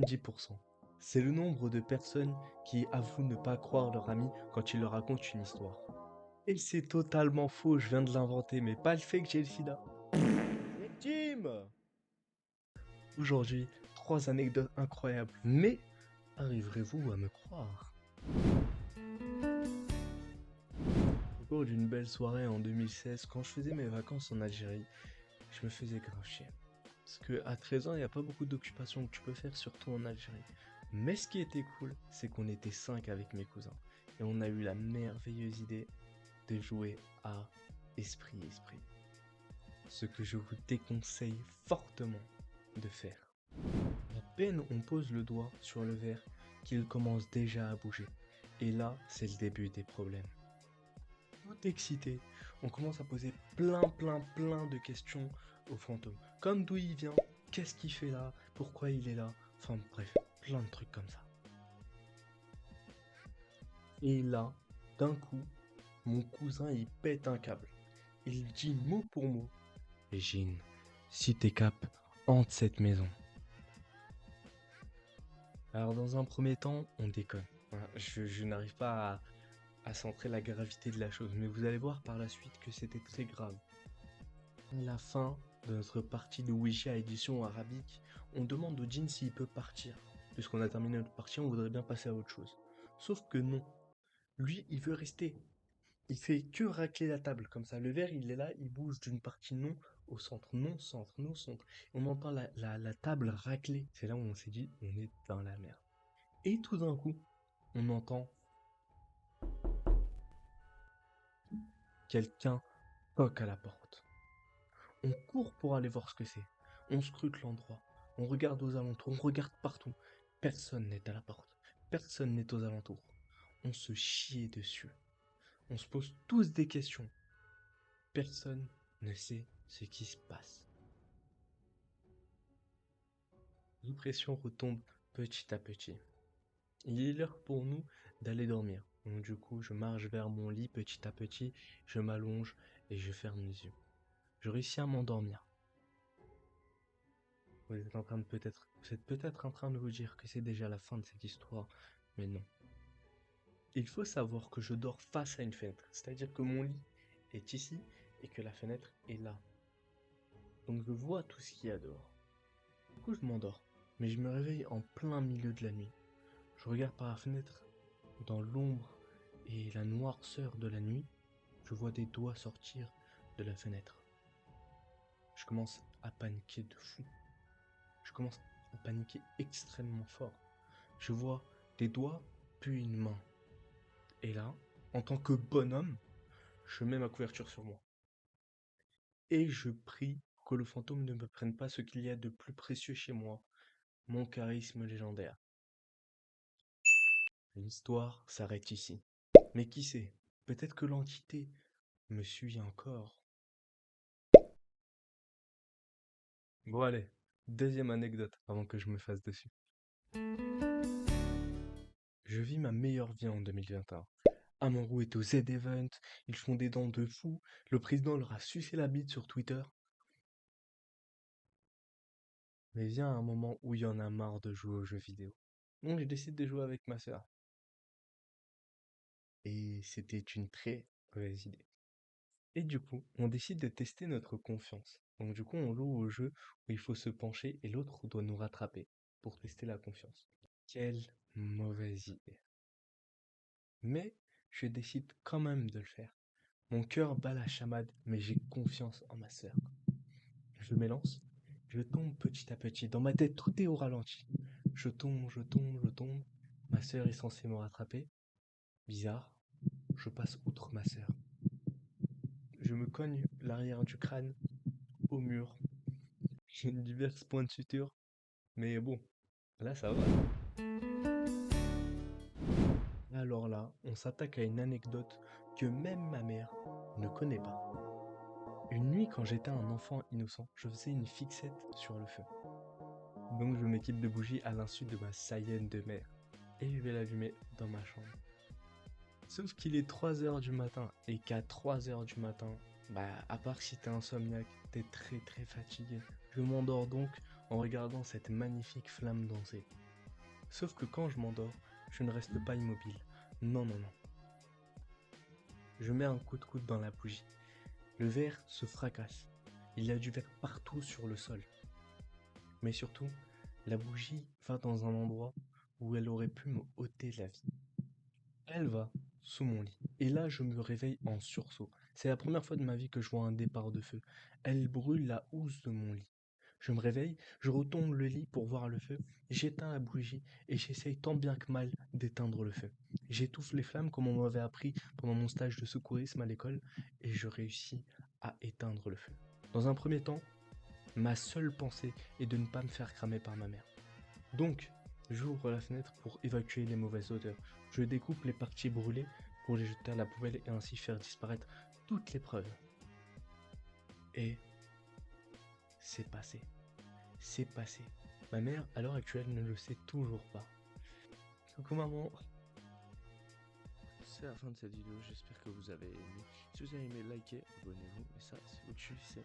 10%. C'est le nombre de personnes qui avouent ne pas croire leur ami quand il leur raconte une histoire. Et c'est totalement faux, je viens de l'inventer, mais pas le fait que j'ai le sida. Victime! Aujourd'hui, 3 anecdotes incroyables, mais arriverez-vous à me croire? Au cours d'une belle soirée en 2016, quand je faisais mes vacances en Algérie, je me faisais grave chier. Parce qu'à 13 ans, il n'y a pas beaucoup d'occupations que tu peux faire, surtout en Algérie. Mais ce qui était cool, c'est qu'on était 5 avec mes cousins. Et on a eu la merveilleuse idée de jouer à Esprit. Ce que je vous déconseille fortement de faire. À peine on pose le doigt sur le verre qu'il commence déjà à bouger. Et là, c'est le début des problèmes. Tout excité, on commence à poser plein de questions au fantôme. Comme d'où il vient, qu'est-ce qu'il fait là, pourquoi il est là, enfin bref, plein de trucs comme ça. Et là, d'un coup, mon cousin il pète un câble. Il dit mot pour mot: Régine, si t'es cap, hante cette maison. Alors dans un premier temps, on déconne. Voilà, je n'arrive pas à centrer la gravité de la chose, mais vous allez voir par la suite que c'était très grave. À la fin de notre partie de Ouija édition arabique, on demande au djinn s'il peut partir. Puisqu'on a terminé notre partie, on voudrait bien passer à autre chose. Sauf que non. Lui, il veut rester. Il fait que racler la table, comme ça. Le verre, il est là, il bouge d'une partie non au centre, non, centre, non, centre. On entend la table racler. C'est là où on s'est dit, on est dans la merde. Et tout d'un coup, on entend quelqu'un toque à la porte. On court pour aller voir ce que c'est. On scrute l'endroit. On regarde aux alentours. On regarde partout. Personne n'est à la porte. Personne n'est aux alentours. On se chie dessus. On se pose tous des questions. Personne ne sait ce qui se passe. L'impression retombe petit à petit. Il est l'heure pour nous d'aller dormir. Donc du coup, je marche vers mon lit petit à petit. Je m'allonge et je ferme les yeux. Je réussis à m'endormir. Vous êtes peut-être en train de vous dire que c'est déjà la fin de cette histoire, mais non. Il faut savoir que je dors face à une fenêtre, c'est-à-dire que mon lit est ici et que la fenêtre est là. Donc je vois tout ce qu'il y a dehors. Du coup, je m'endors, mais je me réveille en plein milieu de la nuit. Je regarde par la fenêtre, dans l'ombre et la noirceur de la nuit, je vois des doigts sortir de la fenêtre. Je commence à paniquer de fou. Je commence à paniquer extrêmement fort. Je vois des doigts, puis une main. Et là, en tant que bonhomme, je mets ma couverture sur moi. Et je prie que le fantôme ne me prenne pas ce qu'il y a de plus précieux chez moi, mon charisme légendaire. L'histoire s'arrête ici. Mais qui sait, peut-être que l'entité me suit encore. Bon allez, deuxième anecdote avant que je me fasse dessus. Je vis ma meilleure vie en 2021. Amourou est au Z-Event, ils font des dents de fou, le président leur a sucé la bite sur Twitter. Mais vient un moment où il y en a marre de jouer aux jeux vidéo. Donc je décide de jouer avec ma sœur. Et c'était une très mauvaise idée. Et du coup, on décide de tester notre confiance. Donc du coup, on joue au jeu où il faut se pencher et l'autre doit nous rattraper pour tester la confiance. Quelle mauvaise idée. Mais je décide quand même de le faire. Mon cœur bat la chamade, mais j'ai confiance en ma sœur. Je m'élance, je tombe petit à petit. Dans ma tête, tout est au ralenti. Je tombe. Ma sœur est censée me rattraper. Bizarre, je passe outre ma sœur. Je me cogne l'arrière du crâne au mur. J'ai une diverse points de suture, mais bon, là ça va. Alors là, on s'attaque à une anecdote que même ma mère ne connaît pas. Une nuit, quand j'étais un enfant innocent, je faisais une fixette sur le feu. Donc je m'équipe de bougies à l'insu de ma saïenne de mère. Et je vais l'allumer dans ma chambre. Sauf qu'il est 3 heures du matin et qu'à 3 heures du matin, à part si t'es insomniaque, t'es très fatigué. Je m'endors donc en regardant cette magnifique flamme danser. Sauf que quand je m'endors, je ne reste pas immobile. Non, non, non. Je mets un coup de coude dans la bougie. Le verre se fracasse. Il y a du verre partout sur le sol. Mais surtout, la bougie va dans un endroit où elle aurait pu me ôter la vie. Elle va sous mon lit. Et là, je me réveille en sursaut. C'est la première fois de ma vie que je vois un départ de feu. Elle brûle la housse de mon lit. Je me réveille, je retourne le lit pour voir le feu, j'éteins la bougie et j'essaye tant bien que mal d'éteindre le feu. J'étouffe les flammes comme on m'avait appris pendant mon stage de secourisme à l'école et je réussis à éteindre le feu. Dans un premier temps, ma seule pensée est de ne pas me faire cramer par ma mère. Donc, j'ouvre la fenêtre pour évacuer les mauvaises odeurs. Je découpe les parties brûlées pour les jeter à la poubelle et ainsi faire disparaître toutes les preuves. Et c'est passé. C'est passé. Ma mère, à l'heure actuelle, ne le sait toujours pas. Coucou maman. C'est la fin de cette vidéo, j'espère que vous avez aimé. Si vous avez aimé, likez, abonnez-vous, et ça, c'est vous que je sais.